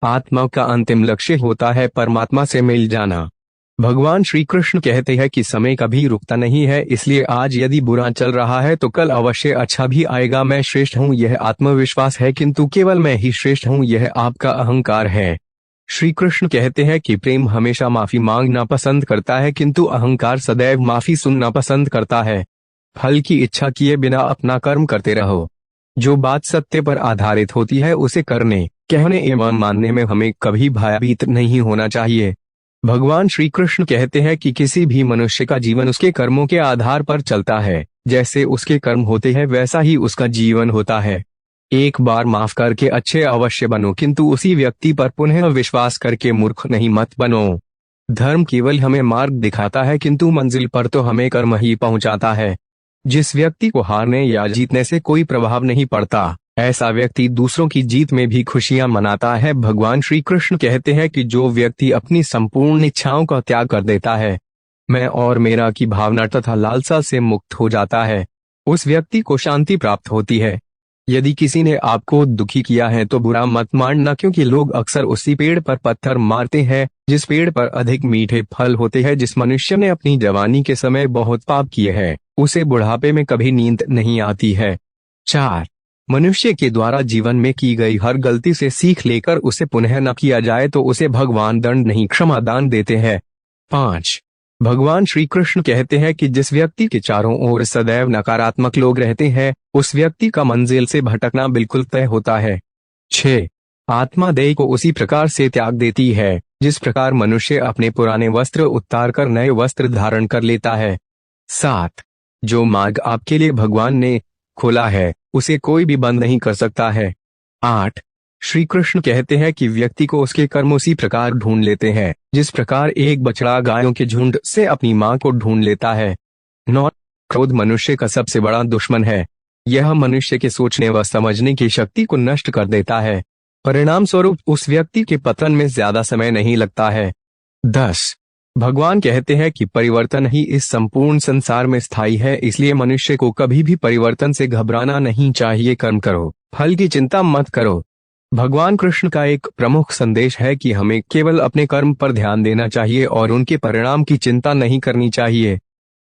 आत्मा का अंतिम लक्ष्य होता है परमात्मा से मिल जाना। भगवान श्री कृष्ण कहते हैं कि समय कभी रुकता नहीं है, इसलिए आज यदि बुरा चल रहा है तो कल अवश्य अच्छा भी आएगा। मैं श्रेष्ठ हूँ यह आत्मविश्वास है, किंतु केवल मैं ही श्रेष्ठ हूँ यह आपका अहंकार है। श्री कृष्ण कहते हैं कि प्रेम हमेशा माफी मांगना पसंद करता है, किंतु अहंकार सदैव माफी सुनना पसंद करता है। फल की इच्छा किए बिना अपना कर्म करते रहो। जो बात सत्य पर आधारित होती है उसे करने, कहने एवं मानने में हमें कभी भयभीत नहीं होना चाहिए। भगवान श्री कृष्ण कहते हैं कि किसी भी मनुष्य का जीवन उसके कर्मों के आधार पर चलता है। जैसे उसके कर्म होते हैं वैसा ही उसका जीवन होता है। एक बार माफ करके अच्छे अवश्य बनो, किंतु उसी व्यक्ति पर पुनः विश्वास करके मूर्ख नहीं मत बनो। धर्म केवल हमें मार्ग दिखाता है, किंतु मंजिल पर तो हमें कर्म ही पहुंचाता है। जिस व्यक्ति को हारने या जीतने से कोई प्रभाव नहीं पड़ता, ऐसा व्यक्ति दूसरों की जीत में भी खुशियां मनाता है। भगवान श्री कृष्ण कहते हैं कि जो व्यक्ति अपनी संपूर्ण इच्छाओं का त्याग कर देता है, मैं और मेरा की भावना तथा लालसा से मुक्त हो जाता है, उस व्यक्ति को शांति प्राप्त होती है। यदि किसी ने आपको दुखी किया है तो बुरा मत मानना, क्योंकि लोग अक्सर उसी पेड़ पर पत्थर मारते हैं जिस पेड़ पर अधिक मीठे फल होते हैं। जिस मनुष्य ने अपनी जवानी के समय बहुत पाप किए हैं, उसे बुढ़ापे में कभी नींद नहीं आती है। 4. मनुष्य के द्वारा जीवन में की गई हर गलती से सीख लेकर उसे पुनः न किया जाए तो उसे भगवान दंड नहीं क्षमा दान देते हैं। 5. भगवान श्री कृष्ण कहते हैं कि जिस व्यक्ति के चारों ओर सदैव नकारात्मक लोग रहते हैं, उस व्यक्ति का मंजिल से भटकना बिल्कुल तय होता है। 6. आत्मा देह को उसी प्रकार से त्याग देती है जिस प्रकार मनुष्य अपने पुराने वस्त्र उतार कर नए वस्त्र धारण कर लेता है। 7. जो मार्ग आपके लिए भगवान ने खोला है उसे कोई भी बंद नहीं कर सकता है। 8. श्री कृष्ण कहते हैं कि व्यक्ति को उसके कर्म उसी प्रकार ढूंढ लेते हैं जिस प्रकार एक बछड़ा गायों के झुंड से अपनी मां को ढूंढ लेता है। 9. क्रोध मनुष्य का सबसे बड़ा दुश्मन है। यह मनुष्य के सोचने व समझने की शक्ति को नष्ट कर देता है। परिणाम स्वरूप उस व्यक्ति के पतन में ज्यादा समय नहीं लगता है। 10. भगवान कहते हैं कि परिवर्तन ही इस संपूर्ण संसार में स्थायी है, इसलिए मनुष्य को कभी भी परिवर्तन से घबराना नहीं चाहिए। कर्म करो, फल की चिंता मत करो। भगवान कृष्ण का एक प्रमुख संदेश है कि हमें केवल अपने कर्म पर ध्यान देना चाहिए और उनके परिणाम की चिंता नहीं करनी चाहिए।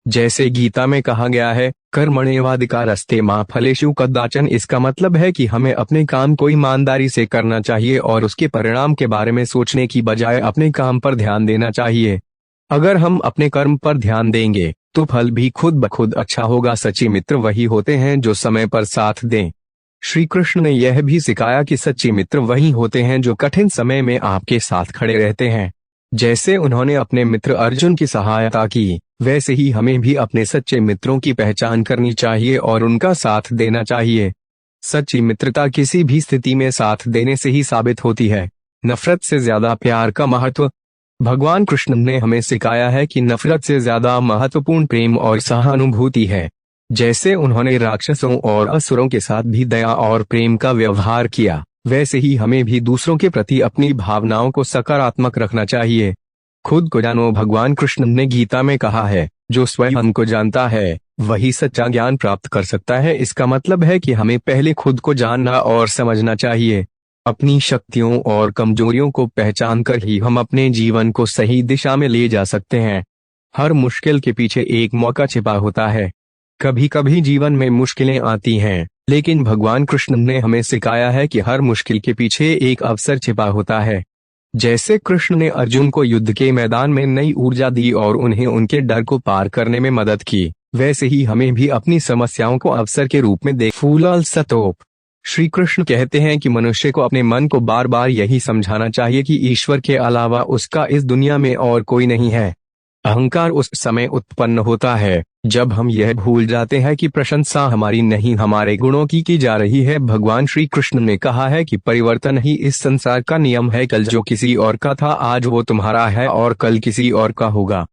जैसे गीता में कहा गया है, कर्मण्येवाधिकारस्ते मा फलेषु कदाचन। इसका मतलब है कि हमें अपने काम को ईमानदारी से करना चाहिए और उसके परिणाम के बारे में सोचने की बजाय अपने काम पर ध्यान देना चाहिए। अगर हम अपने कर्म पर ध्यान देंगे तो फल भी खुद ब खुद अच्छा होगा। सच्चे मित्र वही होते हैं जो समय पर साथ दें। श्री कृष्ण ने यह भी सिखाया कि सच्चे मित्र वही होते हैं जो कठिन समय में आपके साथ खड़े रहते हैं। जैसे उन्होंने अपने मित्र अर्जुन की सहायता की, वैसे ही हमें भी अपने सच्चे मित्रों की पहचान करनी चाहिए और उनका साथ देना चाहिए। सच्ची मित्रता किसी भी स्थिति में साथ देने से ही साबित होती है। नफरत से ज्यादा प्यार का महत्व। भगवान कृष्ण ने हमें सिखाया है कि नफरत से ज्यादा महत्वपूर्ण प्रेम और सहानुभूति है। जैसे उन्होंने राक्षसों और असुरों के साथ भी दया और प्रेम का व्यवहार किया, वैसे ही हमें भी दूसरों के प्रति अपनी भावनाओं को सकारात्मक रखना चाहिए। खुद को जानो। भगवान कृष्ण ने गीता में कहा है, जो स्वयं को जानता है वही सच्चा ज्ञान प्राप्त कर सकता है। इसका मतलब है कि हमें पहले खुद को जानना और समझना चाहिए। अपनी शक्तियों और कमजोरियों को पहचान कर ही हम अपने जीवन को सही दिशा में ले जा सकते हैं। हर मुश्किल के पीछे एक मौका छिपा होता है। कभी कभी जीवन में मुश्किलें आती हैं, लेकिन भगवान कृष्ण ने हमें सिखाया है कि हर मुश्किल के पीछे एक अवसर छिपा होता है। जैसे कृष्ण ने अर्जुन को युद्ध के मैदान में नई ऊर्जा दी और उन्हें उनके डर को पार करने में मदद की, वैसे ही हमें भी अपनी समस्याओं को अवसर के रूप में फूल सतोप। श्री कृष्ण कहते हैं कि मनुष्य को अपने मन को बार बार यही समझाना चाहिए कि ईश्वर के अलावा उसका इस दुनिया में और कोई नहीं है। अहंकार उस समय उत्पन्न होता है जब हम यह भूल जाते हैं कि प्रशंसा हमारी नहीं हमारे गुणों की जा रही है। भगवान श्री कृष्ण ने कहा है कि परिवर्तन ही इस संसार का नियम है। कल जो किसी और का था आज वो तुम्हारा है और कल किसी और का होगा।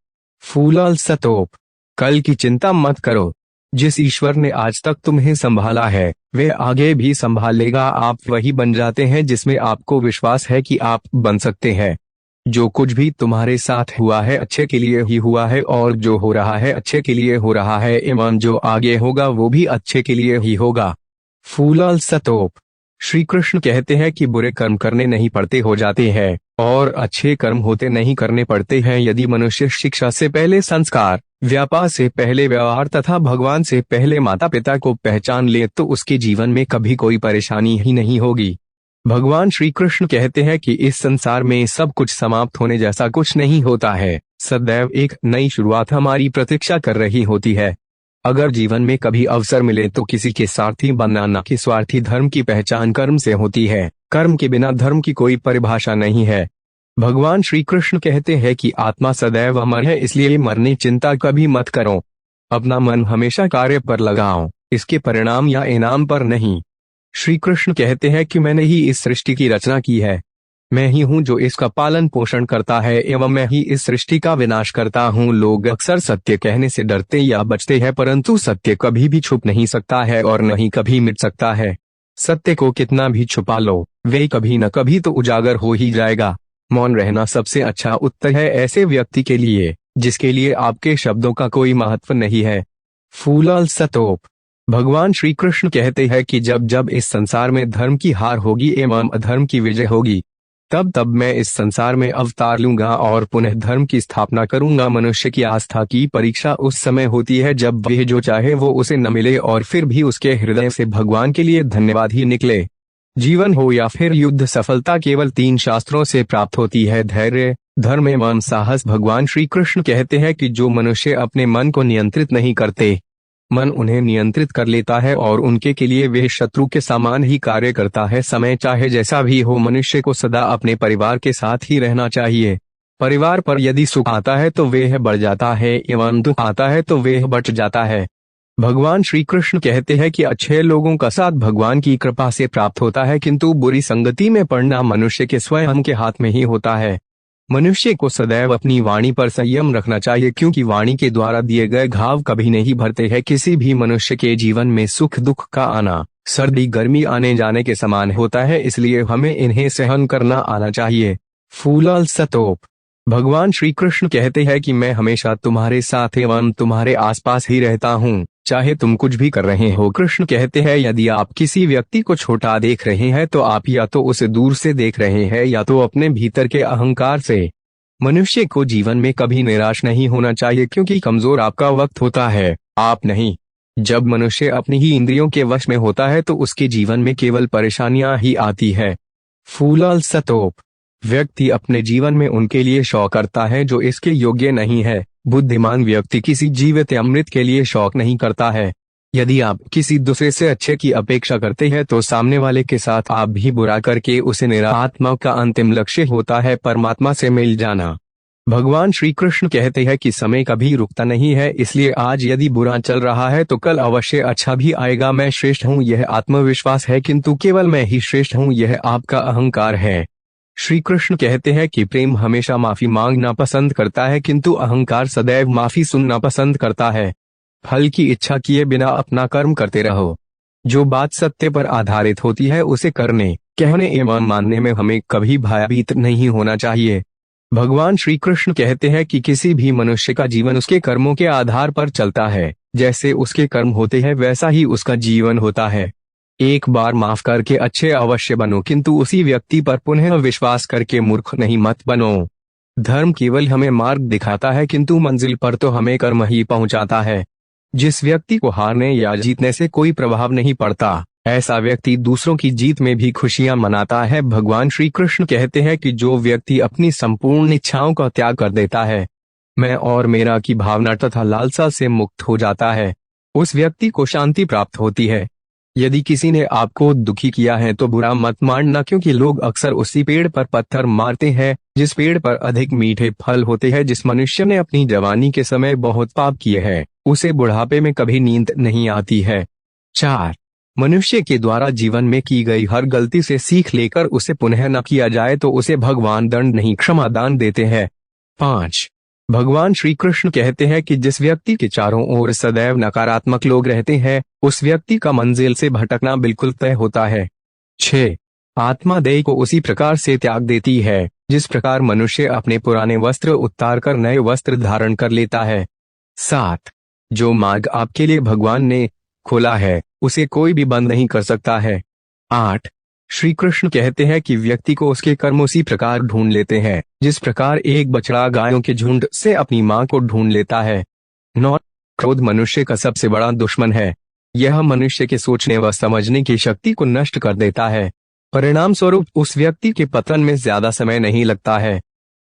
फूल सतोप। कल की चिंता मत करो। जिस ईश्वर ने आज तक तुम्हें संभाला है वे आगे भी संभाल लेगा। आप वही बन जाते हैं जिसमें आपको विश्वास है कि आप बन सकते हैं। जो कुछ भी तुम्हारे साथ हुआ है अच्छे के लिए ही हुआ है और जो हो रहा है अच्छे के लिए हो रहा है एवं जो आगे होगा वो भी अच्छे के लिए ही होगा। फूल सतोप। श्री कृष्ण कहते हैं कि बुरे कर्म करने नहीं पड़ते हो जाते हैं और अच्छे कर्म होते नहीं करने पड़ते हैं। यदि मनुष्य शिक्षा से पहले संस्कार, व्यापार से पहले व्यवहार तथा भगवान से पहले माता पिता को पहचान ले तो उसके जीवन में कभी कोई परेशानी ही नहीं होगी। भगवान श्री कृष्ण कहते हैं कि इस संसार में सब कुछ समाप्त होने जैसा कुछ नहीं होता है, सदैव एक नई शुरुआत हमारी प्रतीक्षा कर रही होती है। अगर जीवन में कभी अवसर मिले तो किसी के सारथी बनना न कि स्वार्थी। धर्म की पहचान कर्म से होती है, कर्म के बिना धर्म की कोई परिभाषा नहीं है। भगवान श्री कृष्ण कहते हैं कि आत्मा सदैव अमर है, इसलिए मरने चिंता कभी मत करो। अपना मन हमेशा कार्य पर लगाओ, इसके परिणाम या इनाम पर नहीं। श्री कृष्ण कहते हैं कि मैंने ही इस सृष्टि की रचना की है, मैं ही हूँ जो इसका पालन पोषण करता है एवं मैं ही इस सृष्टि का विनाश करता हूँ। लोग अक्सर सत्य कहने से डरते या बचते हैं, परंतु सत्य कभी भी छुप नहीं सकता है और न ही कभी मिट सकता है। सत्य को कितना भी छुपा लो, वे कभी न कभी तो उजागर हो ही जाएगा। मौन रहना सबसे अच्छा उत्तर है ऐसे व्यक्ति के लिए जिसके लिए आपके शब्दों का कोई महत्व नहीं है। फूल सतोप। भगवान श्री कृष्ण कहते हैं कि जब जब इस संसार में धर्म की हार होगी एवं अधर्म की विजय होगी, तब तब मैं इस संसार में अवतार लूंगा और पुनः धर्म की स्थापना करूंगा। मनुष्य की आस्था की परीक्षा उस समय होती है जब वह जो चाहे वो उसे न मिले और फिर भी उसके हृदय से भगवान के लिए धन्यवाद ही निकले। जीवन हो या फिर युद्ध, सफलता केवल 3 शास्त्रों से प्राप्त होती है, धैर्य, धर्म एवं साहस। भगवान श्री कृष्ण कहते हैं कि जो मनुष्य अपने मन को नियंत्रित नहीं करते, मन उन्हें नियंत्रित कर लेता है और उनके के लिए वे शत्रु के समान ही कार्य करता है। समय चाहे जैसा भी हो, मनुष्य को सदा अपने परिवार के साथ ही रहना चाहिए। परिवार पर यदि सुख आता है तो वह बढ़ जाता है एवं दुख आता है तो वह बच जाता है। भगवान श्री कृष्ण कहते हैं कि अच्छे लोगों का साथ भगवान की कृपा से प्राप्त होता है, किंतु बुरी संगति में पड़ना मनुष्य के स्वयं के हाथ में ही होता है। मनुष्य को सदैव अपनी वाणी पर संयम रखना चाहिए, क्योंकि वाणी के द्वारा दिए गए घाव कभी नहीं भरते हैं। किसी भी मनुष्य के जीवन में सुख दुख का आना सर्दी गर्मी आने जाने के समान होता है, इसलिए हमें इन्हें सहन करना आना चाहिए। फूल सतोप। भगवान श्री कृष्ण कहते हैं कि मैं हमेशा तुम्हारे साथ एवं तुम्हारे आसपास ही रहता हूँ, चाहे तुम कुछ भी कर रहे हो। कृष्ण कहते हैं यदि आप किसी व्यक्ति को छोटा देख रहे हैं तो आप या तो उसे दूर से देख रहे हैं या तो अपने भीतर के अहंकार से। मनुष्य को जीवन में कभी निराश नहीं होना चाहिए, क्योंकि कमजोर आपका वक्त होता है, आप नहीं। जब मनुष्य अपनी ही इंद्रियों के वश में होता है तो उसके जीवन में केवल परेशानियां ही आती है। फूल सतोप। व्यक्ति अपने जीवन में उनके लिए शौक करता है जो इसके योग्य नहीं है। बुद्धिमान व्यक्ति किसी जीवित अमृत के लिए शौक नहीं करता है। यदि आप किसी दूसरे से अच्छे की अपेक्षा करते हैं तो सामने वाले के साथ आप भी बुरा करके उसे निरात्मा का अंतिम लक्ष्य होता है परमात्मा से मिल जाना। भगवान श्री कृष्ण कहते हैं कि समय कभी रुकता नहीं है, इसलिए आज यदि बुरा चल रहा है तो कल अवश्य अच्छा भी आएगा। मैं श्रेष्ठ हूँ यह आत्मविश्वास है, किंतु केवल मैं ही श्रेष्ठ हूँ यह आपका अहंकार है। श्री कृष्ण कहते हैं कि प्रेम हमेशा माफी मांगना पसंद करता है, किंतु अहंकार सदैव माफी सुनना पसंद करता है। फल की इच्छा किए बिना अपना कर्म करते रहो। जो बात सत्य पर आधारित होती है उसे करने, कहने एवं मानने में हमें कभी भयभीत नहीं होना चाहिए। भगवान श्री कृष्ण कहते हैं कि किसी भी मनुष्य का जीवन उसके कर्मों के आधार पर चलता है। जैसे उसके कर्म होते हैं वैसा ही उसका जीवन होता है। एक बार माफ करके अच्छे अवश्य बनो, किंतु उसी व्यक्ति पर पुनः विश्वास करके मूर्ख नहीं मत बनो। धर्म केवल हमें मार्ग दिखाता है, किंतु मंजिल पर तो हमें कर्म ही पहुंचाता है। जिस व्यक्ति को हारने या जीतने से कोई प्रभाव नहीं पड़ता, ऐसा व्यक्ति दूसरों की जीत में भी खुशियां मनाता है। भगवान श्री कृष्ण कहते हैं कि जो व्यक्ति अपनी संपूर्ण इच्छाओं का त्याग कर देता है, मैं और मेरा की भावना तथा लालसा से मुक्त हो जाता है, उस व्यक्ति को शांति प्राप्त होती है। यदि किसी ने आपको दुखी किया है तो बुरा मत मानना, क्योंकि लोग अक्सर उसी पेड़ पर पत्थर मारते हैं जिस पेड़ पर अधिक मीठे फल होते हैं। जिस मनुष्य ने अपनी जवानी के समय बहुत पाप किए हैं उसे बुढ़ापे में कभी नींद नहीं आती है। 4. मनुष्य के द्वारा जीवन में की गई हर गलती से सीख लेकर उसे पुनः न किया जाए तो उसे भगवान दंड नहीं क्षमा दान देते हैं। 5. भगवान श्री कृष्ण कहते हैं कि जिस व्यक्ति के चारों ओर सदैव नकारात्मक लोग रहते हैं उस व्यक्ति का मंजिल से भटकना बिल्कुल तय होता है। 6. आत्मा देह को उसी प्रकार से त्याग देती है जिस प्रकार मनुष्य अपने पुराने वस्त्र उतार कर नए वस्त्र धारण कर लेता है। 7. जो मार्ग आपके लिए भगवान ने खोला है उसे कोई भी बंद नहीं कर सकता है। 8. श्री कृष्ण कहते हैं कि व्यक्ति को उसके कर्म उसी प्रकार ढूंढ लेते हैं जिस प्रकार एक बछड़ा गायों के झुंड से अपनी मां को ढूंढ लेता है। 9 क्रोध मनुष्य का सबसे बड़ा दुश्मन है। यह मनुष्य के सोचने व समझने की शक्ति को नष्ट कर देता है। परिणाम स्वरूप उस व्यक्ति के पतन में ज्यादा समय नहीं लगता है।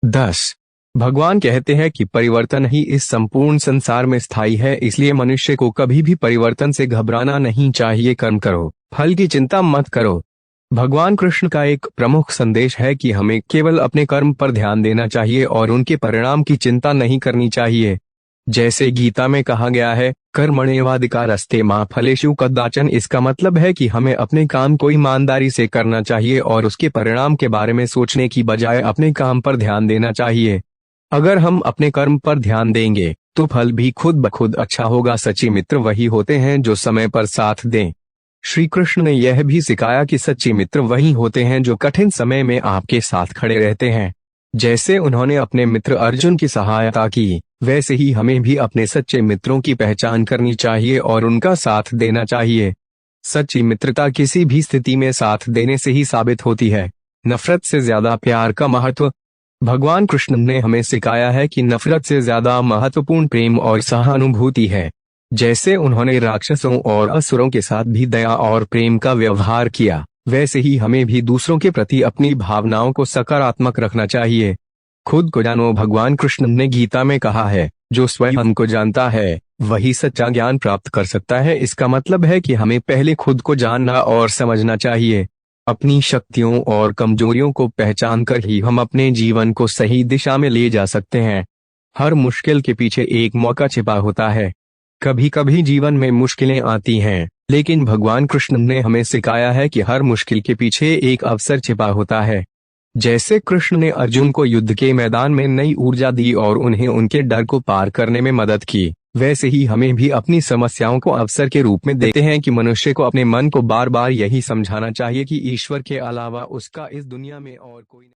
10 भगवान कहते हैं कि परिवर्तन ही इस संपूर्ण संसार में स्थायी है, इसलिए मनुष्य को कभी भी परिवर्तन से घबराना नहीं चाहिए। कर्म करो, फल की चिंता मत करो। भगवान कृष्ण का एक प्रमुख संदेश है कि हमें केवल अपने कर्म पर ध्यान देना चाहिए और उनके परिणाम की चिंता नहीं करनी चाहिए। जैसे गीता में कहा गया है, कर्मण्येवाधिकारस्ते मा फलेषु कदाचन। इसका मतलब है कि हमें अपने काम को ईमानदारी से करना चाहिए और उसके परिणाम के बारे में सोचने की बजाय अपने काम पर ध्यान देना चाहिए। अगर हम अपने कर्म पर ध्यान देंगे तो फल भी खुद ब खुद अच्छा होगा। सच्चे मित्र वही होते हैं जो समय पर साथ दें। श्री कृष्ण ने यह भी सिखाया कि सच्चे मित्र वही होते हैं जो कठिन समय में आपके साथ खड़े रहते हैं। जैसे उन्होंने अपने मित्र अर्जुन की सहायता की, वैसे ही हमें भी अपने सच्चे मित्रों की पहचान करनी चाहिए और उनका साथ देना चाहिए। सच्ची मित्रता किसी भी स्थिति में साथ देने से ही साबित होती है। नफरत से ज्यादा प्यार का महत्व। भगवान कृष्ण ने हमें सिखाया है कि नफरत से ज्यादा महत्वपूर्ण प्रेम और सहानुभूति है। जैसे उन्होंने राक्षसों और असुरों के साथ भी दया और प्रेम का व्यवहार किया, वैसे ही हमें भी दूसरों के प्रति अपनी भावनाओं को सकारात्मक रखना चाहिए। खुद को जानो। भगवान कृष्ण ने गीता में कहा है, जो स्वयं को जानता है वही सच्चा ज्ञान प्राप्त कर सकता है। इसका मतलब है कि हमें पहले खुद को जानना और समझना चाहिए। अपनी शक्तियों और कमजोरियों को पहचान कर ही हम अपने जीवन को सही दिशा में ले जा सकते हैं। हर मुश्किल के पीछे एक मौका छिपा होता है। कभी कभी जीवन में मुश्किलें आती हैं, लेकिन भगवान कृष्ण ने हमें सिखाया है कि हर मुश्किल के पीछे एक अवसर छिपा होता है। जैसे कृष्ण ने अर्जुन को युद्ध के मैदान में नई ऊर्जा दी और उन्हें उनके डर को पार करने में मदद की, वैसे ही हमें भी अपनी समस्याओं को अवसर के रूप में देते हैं कि मनुष्य को अपने मन को बार बार यही समझाना चाहिए कि ईश्वर के अलावा उसका इस दुनिया में और कोई